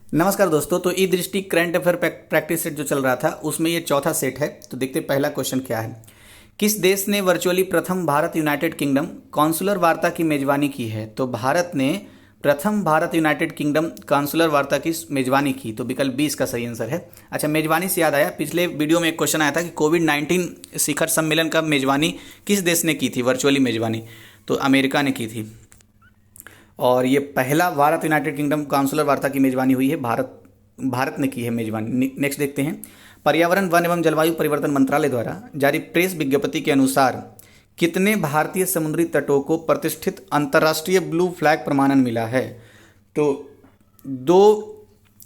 नमस्कार दोस्तों। तो ई दृष्टि करंट अफेयर प्रैक्टिस सेट जो चल रहा था उसमें ये चौथा सेट है। तो देखते हैं पहला क्वेश्चन क्या है। किस देश ने वर्चुअली प्रथम भारत यूनाइटेड किंगडम कॉन्सुलर वार्ता की मेजबानी की है? तो भारत ने प्रथम भारत यूनाइटेड किंगडम कॉन्सुलर वार्ता की मेजबानी की। तो विकल्प 20 का सही आंसर है। अच्छा, मेजबानी से याद आया, पिछले वीडियो में एक क्वेश्चन आया था कि कोविड-19 शिखर सम्मेलन का मेजबानी किस देश ने की थी, वर्चुअली मेजबानी? तो अमेरिका ने की थी। और ये पहला भारत यूनाइटेड किंगडम काउंसलर वार्ता की मेजबानी हुई है, भारत ने की है मेजबानी। नेक्स्ट देखते हैं। पर्यावरण, वन एवं जलवायु परिवर्तन मंत्रालय द्वारा जारी प्रेस विज्ञप्ति के अनुसार कितने भारतीय समुद्री तटों को प्रतिष्ठित अंतर्राष्ट्रीय ब्लू फ्लैग प्रमाणन मिला है? तो दो,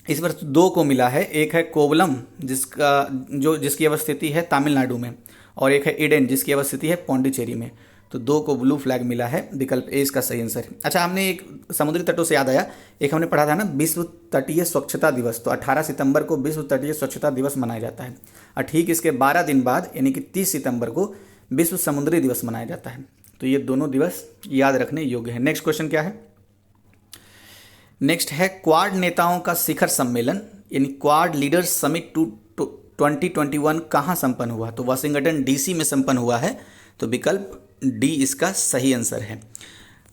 इस वर्ष दो को मिला है। एक है कोवलम जिसकी अवस्थिति है तमिलनाडु में, और एक है इडेन जिसकी अवस्थिति है पौंडीचेरी में। तो दो को ब्लू फ्लैग मिला है। विकल्प ए इसका सही आंसर है। अच्छा, हमने एक समुद्री तटों से याद आया, एक हमने पढ़ा था ना विश्व तटीय स्वच्छता दिवस। तो 18 सितंबर को विश्व तटीय स्वच्छता दिवस मनाया जाता है, और ठीक इसके 12 दिन बाद यानी कि 30 सितंबर को विश्व समुद्री दिवस मनाया जाता है। तो ये दोनों दिवस याद रखने योग्य है। नेक्स्ट क्वेश्चन क्या है? नेक्स्ट है क्वाड नेताओं का शिखर सम्मेलन यानी क्वाड लीडर्स समिट 2021 कहाँ संपन्न हुआ? तो वाशिंगटन डीसी में संपन्न हुआ है। तो विकल्प डी इसका सही आंसर है।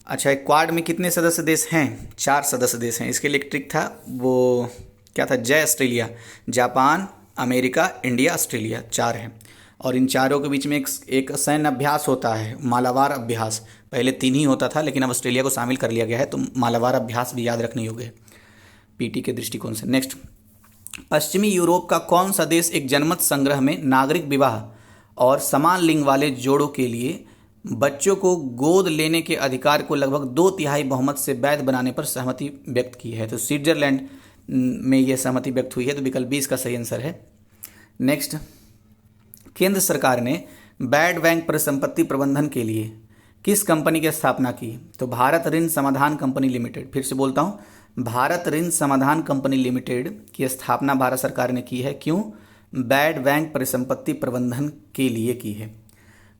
अच्छा, क्वाड में कितने सदस्य देश हैं? 4 सदस्य देश हैं। इसके लिए एक ट्रिक था, वो क्या था? जय Australia, Japan, America, India, Australia, 4 हैं। और इन चारों के बीच में एक सैन्य अभ्यास होता है, मालाबार अभ्यास। पहले 3 ही होता था, लेकिन अब ऑस्ट्रेलिया को शामिल कर लिया गया है। तो मालाबार अभ्यास भी याद रखने योग्य है पीटी के दृष्टिकोण से। नेक्स्ट, पश्चिमी यूरोप का कौन सा देश एक जनमत संग्रह में नागरिक विवाह और समान लिंग वाले जोड़ों के लिए बच्चों को गोद लेने के अधिकार को लगभग 2/3 बहुमत से वैध बनाने पर सहमति व्यक्त की है? तो स्विट्जरलैंड में यह सहमति व्यक्त हुई है। तो विकल्प 20 का सही आंसर है। नेक्स्ट, केंद्र सरकार ने बैड बैंक परिसंपत्ति प्रबंधन के लिए किस कंपनी की स्थापना की? तो भारत ऋण समाधान कंपनी लिमिटेड। फिर से बोलता हूँ, भारत ऋण समाधान कंपनी लिमिटेड की स्थापना भारत सरकार ने की है। क्यों? बैड बैंक परिसंपत्ति प्रबंधन के लिए की है।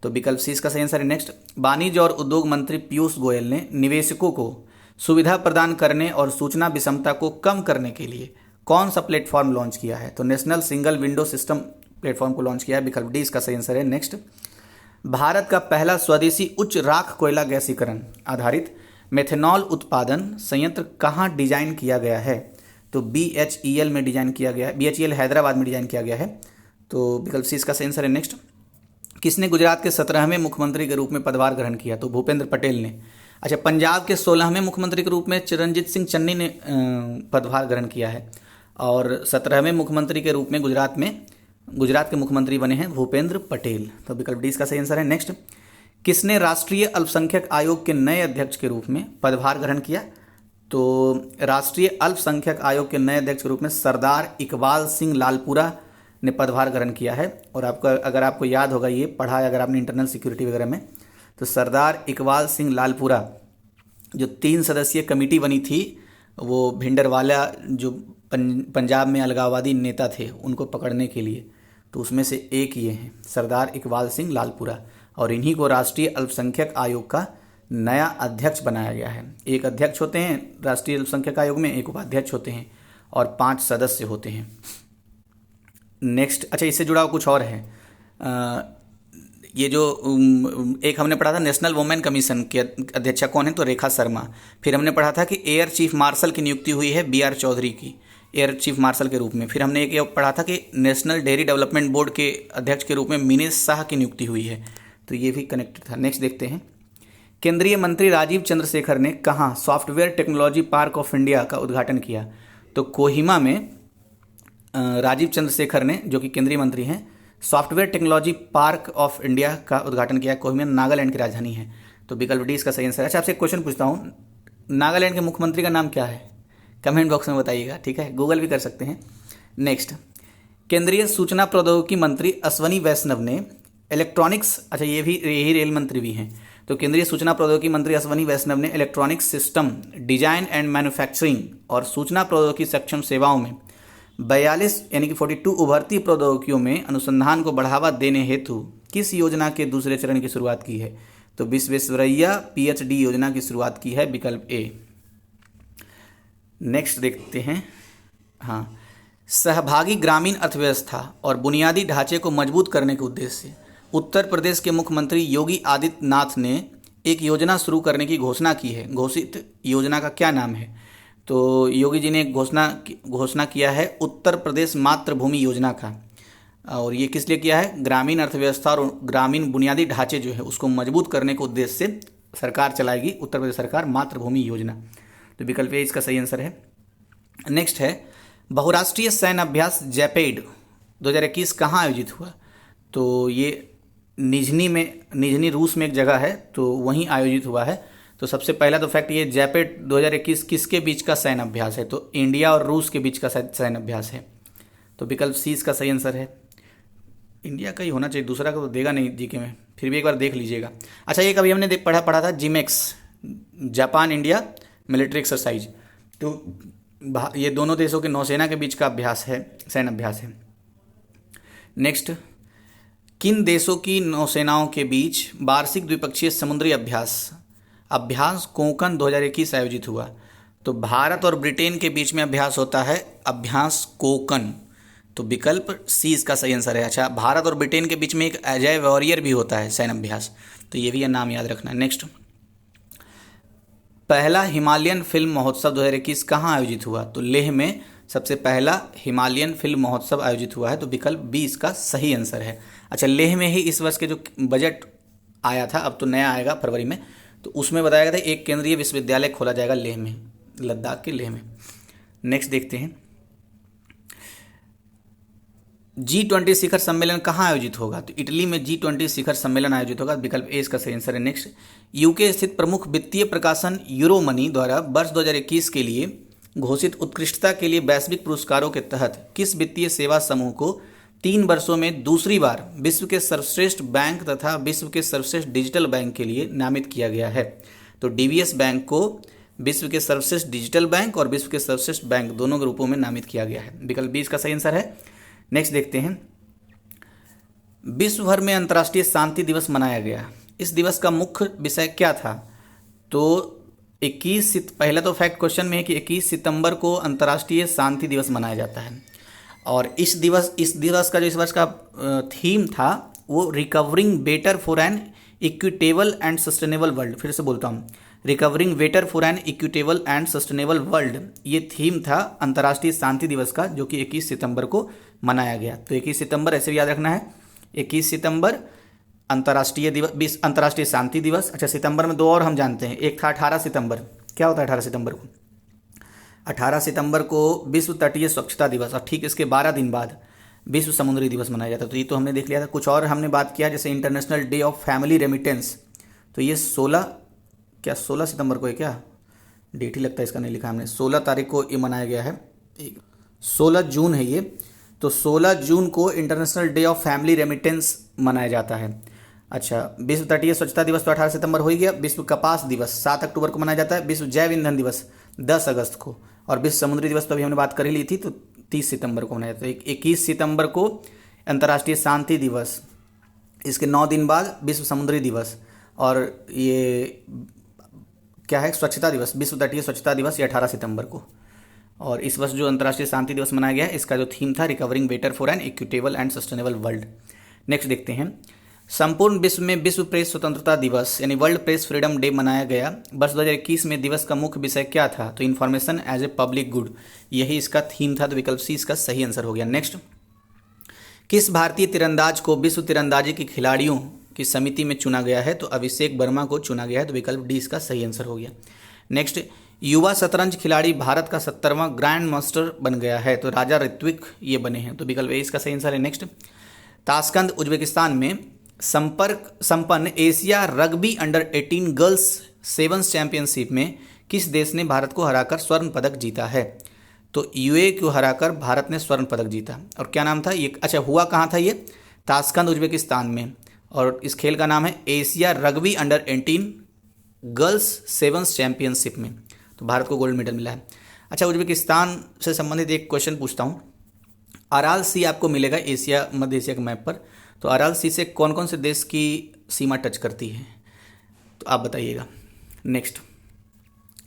तो विकल्प सी इसका सही आंसर है। नेक्स्ट, वाणिज्य और उद्योग मंत्री पीयूष गोयल ने निवेशकों को सुविधा प्रदान करने और सूचना विषमता को कम करने के लिए कौन सा प्लेटफॉर्म लॉन्च किया है? तो national single window system platform को लॉन्च किया है। विकल्प डी इसका सही आंसर है। नेक्स्ट, भारत का पहला स्वदेशी उच्च राख कोयला गैसीकरण आधारित मेथनॉल उत्पादन संयंत्र कहाँ डिजाइन किया गया है? तो BHEL में डिजाइन किया गया है, BHEL हैदराबाद में डिजाइन किया गया है। तो विकल्प सी इसका सही आंसर है। नेक्स्ट, किसने गुजरात के 17वें मुख्यमंत्री के रूप में पदभार ग्रहण किया? तो भूपेंद्र पटेल ने। अच्छा, पंजाब के 16वें मुख्यमंत्री के रूप में चिरंजीत सिंह चन्नी ने पदभार ग्रहण किया है, और 17वें मुख्यमंत्री के रूप में गुजरात के मुख्यमंत्री बने हैं भूपेंद्र पटेल। तो विकल्प डी इसका सही आंसर है। नेक्स्ट, किसने राष्ट्रीय अल्पसंख्यक आयोग के नए अध्यक्ष के रूप में पदभार ग्रहण किया? तो राष्ट्रीय अल्पसंख्यक आयोग के नए अध्यक्ष के रूप में सरदार इकबाल सिंह लालपुरा ने पदभार ग्रहण किया है। और अगर आपको याद होगा, ये पढ़ा है अगर आपने इंटरनल सिक्योरिटी वगैरह में, तो सरदार इकबाल सिंह लालपुरा जो 3 सदस्यीय कमेटी बनी थी, वो भिंडरवाला जो पंजाब में अलगाववादी नेता थे उनको पकड़ने के लिए, तो उसमें से एक ये हैं सरदार इकबाल सिंह लालपुरा। और इन्हीं को राष्ट्रीय अल्पसंख्यक आयोग का नया अध्यक्ष बनाया गया है। एक अध्यक्ष होते हैं राष्ट्रीय अल्पसंख्यक आयोग में, एक उपाध्यक्ष होते हैं, और 5 सदस्य होते हैं। नेक्स्ट, अच्छा इससे जुड़ा कुछ और है। ये जो एक हमने पढ़ा था नेशनल वुमेन कमीशन के अध्यक्षा कौन है? तो रेखा शर्मा। फिर हमने पढ़ा था कि एयर चीफ मार्शल की नियुक्ति हुई है BR चौधरी की एयर चीफ मार्शल के रूप में। फिर हमने एक पढ़ा था कि नेशनल डेयरी डेवलपमेंट बोर्ड के अध्यक्ष के रूप में मिनेश शाह की नियुक्ति हुई है। तो ये भी कनेक्टेड था। नेक्स्ट देखते हैं, केंद्रीय मंत्री राजीव चंद्रशेखर ने कहाँ software technology park of India का उद्घाटन किया? तो कोहिमा में राजीव चंद्रशेखर ने, जो कि केंद्रीय मंत्री हैं, software technology park of India का उद्घाटन किया। कोहिमा नागालैंड की राजधानी है। तो विकल्प डी इसका सही आंसर है। अच्छा, आपसे एक क्वेश्चन पूछता हूँ, नागालैंड के मुख्यमंत्री का नाम क्या है? कमेंट बॉक्स में बताइएगा, ठीक है, गूगल भी कर सकते हैं। नेक्स्ट, केंद्रीय सूचना प्रौद्योगिकी मंत्री अश्वनी वैष्णव ने इलेक्ट्रॉनिक्स, अच्छा यही रेल मंत्री भी हैं, तो केंद्रीय सूचना प्रौद्योगिकी मंत्री अश्वनी वैष्णव ने electronics system design and manufacturing और सूचना प्रौद्योगिकी सक्षम सेवाओं में 42 यानी कि 42 उभरती प्रौद्योगिकियों में अनुसंधान को बढ़ावा देने हेतु किस योजना के दूसरे चरण की शुरुआत की है? तो विश्वेश्वरैया PhD योजना की शुरुआत की है। विकल्प ए। नेक्स्ट देखते हैं, हाँ, सहभागी ग्रामीण अर्थव्यवस्था और बुनियादी ढांचे को मजबूत करने के उद्देश्य से उत्तर प्रदेश के मुख्यमंत्री योगी आदित्यनाथ ने एक योजना शुरू करने की घोषणा की है। घोषित योजना का क्या नाम है? तो योगी जी ने एक घोषणा किया है उत्तर प्रदेश मातृभूमि योजना का। और ये किस लिए किया है? ग्रामीण अर्थव्यवस्था और ग्रामीण बुनियादी ढांचे जो है उसको मजबूत करने के उद्देश्य से सरकार चलाएगी उत्तर प्रदेश सरकार मातृभूमि योजना। तो विकल्प ए इसका सही आंसर है। नेक्स्ट है बहुराष्ट्रीय सैन्य अभ्यास जैपेड 2021 कहाँ आयोजित हुआ? तो ये निझनी रूस में एक जगह है, तो वहीं आयोजित हुआ है। तो सबसे पहला तो फैक्ट ये जैपेड 2021 किसके बीच का सैन्य अभ्यास है? तो इंडिया और रूस के बीच का सैन्य अभ्यास है। तो विकल्प सी इसका सही आंसर है। इंडिया का ही होना चाहिए, दूसरा का तो देगा नहीं जीके में, फिर भी एक बार देख लीजिएगा। अच्छा, ये कभी हमने पढ़ा था JIMEX, Japan India military exercise. तो ये दोनों देशों के नौसेना के बीच का अभ्यास है, सैन्य अभ्यास है। नेक्स्ट, किन देशों की नौसेनाओं के बीच वार्षिक द्विपक्षीय समुद्री अभ्यास कोंकण 2021 आयोजित हुआ? तो भारत और ब्रिटेन के बीच में अभ्यास होता है अभ्यास कोंकण। तो विकल्प सी इसका सही आंसर है। अच्छा, भारत और ब्रिटेन के बीच में एक अजय वॉरियर भी होता है सैन्य अभ्यास, तो ये भी ये नाम याद रखना है। नेक्स्ट, पहला हिमालयन फिल्म महोत्सव 2021 कहाँ आयोजित हुआ? तो लेह में सबसे पहला हिमालयन फिल्म महोत्सव आयोजित हुआ है। तो विकल्प बी इसका सही आंसर है। अच्छा, लेह में ही इस वर्ष के जो बजट आया था, अब तो नया आएगा फरवरी में, तो उसमें बताया गया था एक केंद्रीय विश्वविद्यालय खोला जाएगा लेह में, लद्दाख के लेह में। नेक्स्ट देखते हैं, G20 शिखर सम्मेलन कहाँ आयोजित होगा? तो इटली में G20 शिखर सम्मेलन आयोजित होगा। विकल्प ए इसका सही आंसर है। नेक्स्ट, यूके स्थित प्रमुख वित्तीय प्रकाशन यूरोमनी द्वारा वर्ष 2021 के लिए घोषित उत्कृष्टता के लिए वैश्विक पुरस्कारों के तहत किस वित्तीय सेवा समूह को 3 वर्षों में दूसरी बार विश्व के सर्वश्रेष्ठ बैंक तथा विश्व के सर्वश्रेष्ठ डिजिटल बैंक के लिए नामित किया गया है? तो डीवीएस बैंक को विश्व के सर्वश्रेष्ठ डिजिटल बैंक और विश्व के सर्वश्रेष्ठ बैंक दोनों के रूपों में नामित किया गया है। विकल्प बी इसका सही आंसर है। नेक्स्ट देखते हैं, विश्व भर में अंतर्राष्ट्रीय शांति दिवस मनाया गया, इस दिवस का मुख्य विषय क्या था? तो पहला तो फैक्ट क्वेश्चन में है कि 21 सितंबर को अंतर्राष्ट्रीय शांति दिवस मनाया जाता है। और इस दिवस का जो इस वर्ष का थीम था वो recovering better for an equitable and sustainable world. फिर से बोलता हूँ, recovering better for an equitable and sustainable world, ये थीम था अंतर्राष्ट्रीय शांति दिवस का, जो कि 21 सितंबर को मनाया गया। तो 21 सितंबर ऐसे भी याद रखना है, 21 सितंबर अंतर्राष्ट्रीय दिवस, अंतर्राष्ट्रीय शांति दिवस। अच्छा, सितंबर में दो और हम जानते हैं, एक था 18 सितंबर। क्या होता है 18 सितंबर को? 18 सितंबर को विश्व तटीय स्वच्छता दिवस, और ठीक इसके 12 दिन बाद विश्व समुद्री दिवस मनाया जाता है। तो ये तो हमने देख लिया था। कुछ और हमने बात किया, जैसे international day of family remittance, तो ये 16 सितंबर को है क्या? डेट ही लगता है इसका, नहीं लिखा हमने। 16 तारीख को ये मनाया गया है, 16 जून है ये। तो 16 जून को international day of family remittance मनाया जाता है। अच्छा, विश्व तटीय स्वच्छता दिवस तो 18 सितंबर हो ही गया। विश्व कपास दिवस 7 अक्टूबर को मनाया जाता है। विश्व जैव ईंधन दिवस 10 अगस्त को, और विश्व समुद्री दिवस तो अभी हमने बात कर ही ली थी, तो 30 सितंबर को मनाया जाता है। 21 सितंबर को अंतर्राष्ट्रीय शांति दिवस, इसके 9 दिन बाद विश्व समुद्री दिवस, और ये क्या है, स्वच्छता दिवस, विश्व तटीय स्वच्छता दिवस, ये 18 सितंबर को। और इस वर्ष जो अंतर्राष्ट्रीय शांति दिवस मनाया गया है, इसका जो थीम था recovering better for an equitable and sustainable world. Next देखते हैं, संपूर्ण विश्व में विश्व प्रेस स्वतंत्रता दिवस यानी वर्ल्ड प्रेस फ्रीडम डे मनाया गया। वर्ष 2021 में दिवस का मुख्य विषय क्या था? तो information as a public good, यही इसका थीम था। तो विकल्प सी इसका सही आंसर हो गया। नेक्स्ट, किस भारतीय तीरंदाज को विश्व तीरंदाजी के खिलाड़ियों की समिति में चुना गया है? तो अभिषेक वर्मा को चुना गया है। तो विकल्प डी इसका सही आंसर हो गया। नेक्स्ट, युवा शतरंज खिलाड़ी भारत का 70वां ग्रैंड मास्टर बन गया है। तो राजा ऋत्विक ये बने हैं। तो विकल्प ए इसका सही आंसर है। नेक्स्ट, ताशकंद उज्बेकिस्तान में संपन्न Asia rugby under 18 girls sevens championship में किस देश ने भारत को हराकर स्वर्ण पदक जीता है? तो यूएई को हराकर भारत ने स्वर्ण पदक जीता। और क्या नाम था ये? अच्छा, हुआ कहाँ था ये? ताशकंद उज्बेकिस्तान में। और इस खेल का नाम है Asia rugby under 18 girls sevens championship में। तो भारत को गोल्ड मेडल मिला है। अच्छा, उज्बेकिस्तान से संबंधित एक क्वेश्चन पूछता हूँ। अराल सी आपको मिलेगा एशिया, मध्य एशिया के मैप पर। तो अराल सी से कौन कौन से देश की सीमा टच करती है? तो आप बताइएगा। नेक्स्ट,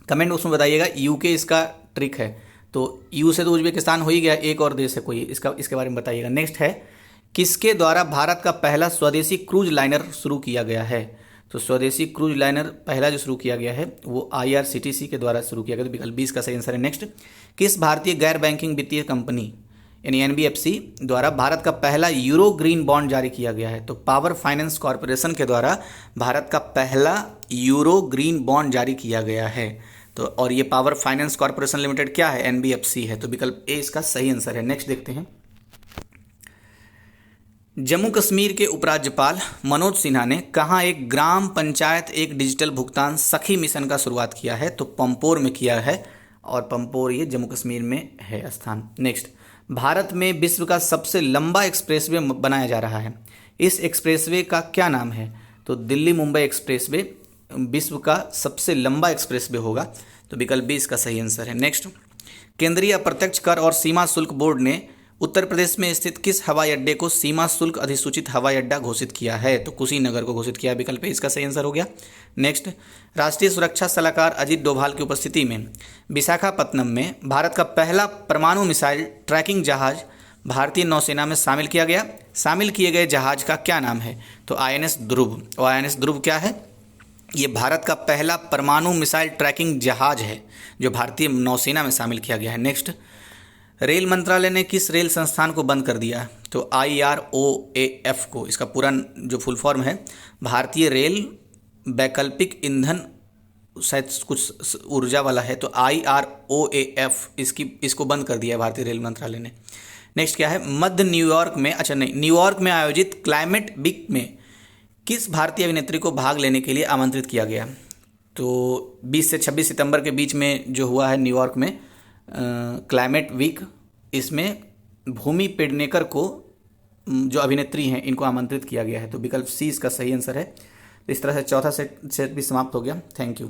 कमेंट उसमें बताइएगा। यूके इसका ट्रिक है, तो यू से तो उज्बेकिस्तान हो ही गया, एक और देश है कोई, इसके बारे में बताइएगा। नेक्स्ट है, किसके द्वारा भारत का पहला स्वदेशी क्रूज लाइनर शुरू किया गया है? तो स्वदेशी क्रूज लाइनर पहला जो शुरू किया गया है वो IRCTC के द्वारा शुरू किया गया। तो विकल्प 20 का सही आंसर है। नेक्स्ट, किस भारतीय गैर बैंकिंग वित्तीय कंपनी यानी NBFC द्वारा भारत का पहला यूरो ग्रीन बॉन्ड जारी किया गया है? तो पावर फाइनेंस कॉरपोरेशन के द्वारा भारत का पहला यूरो ग्रीन बॉन्ड जारी किया गया है। तो और ये पावर फाइनेंस कॉरपोरेशन लिमिटेड क्या है? NBFC है। तो विकल्प ए इसका सही आंसर है। नेक्स्ट देखते हैं, जम्मू कश्मीर के उपराज्यपाल मनोज सिन्हा ने कहाँ एक ग्राम पंचायत एक डिजिटल भुगतान सखी मिशन का शुरुआत किया है? तो पंपोर में किया है, और पंपोर ये जम्मू कश्मीर में है स्थान। नेक्स्ट, भारत में विश्व का सबसे लंबा एक्सप्रेसवे बनाया जा रहा है, इस एक्सप्रेसवे का क्या नाम है? तो दिल्ली मुंबई एक्सप्रेसवे विश्व का सबसे लंबा एक्सप्रेसवे होगा। तो विकल्प बी इसका सही आंसर है। नेक्स्ट, केंद्रीय अप्रत्यक्ष कर और सीमा शुल्क बोर्ड ने उत्तर प्रदेश में स्थित किस हवाई अड्डे को सीमा शुल्क अधिसूचित हवाई अड्डा घोषित किया है? तो कुशीनगर को घोषित किया। विकल्प ए इसका सही आंसर हो गया। नेक्स्ट, राष्ट्रीय सुरक्षा सलाहकार अजीत डोभाल की उपस्थिति में विशाखापत्तनम में भारत का पहला परमाणु मिसाइल ट्रैकिंग जहाज भारतीय नौसेना में शामिल किया गया। शामिल किए गए जहाज का क्या नाम है? तो INS ध्रुव। और INS ध्रुव क्या है? ये भारत का पहला परमाणु मिसाइल ट्रैकिंग जहाज है जो भारतीय नौसेना में शामिल किया गया है। नेक्स्ट, रेल मंत्रालय ने किस रेल संस्थान को बंद कर दिया? तो IROAF को, इसका पूरा जो फुल फॉर्म है भारतीय रेल वैकल्पिक ईंधन, शायद कुछ ऊर्जा वाला है, तो IROAF इसको बंद कर दिया है भारतीय रेल मंत्रालय ने। नेक्स्ट क्या है, मध्य न्यूयॉर्क में, न्यूयॉर्क में आयोजित क्लाइमेट वीक में किस भारतीय अभिनेत्री को भाग लेने के लिए आमंत्रित किया गया? तो 20 से 26 सितंबर के बीच में जो हुआ है न्यूयॉर्क में क्लाइमेट वीक, इसमें भूमि पेडनेकर को, जो अभिनेत्री हैं, इनको आमंत्रित किया गया है। तो विकल्प सी इसका सही आंसर है। तो इस तरह से चौथा सेट भी समाप्त हो गया। Thank you.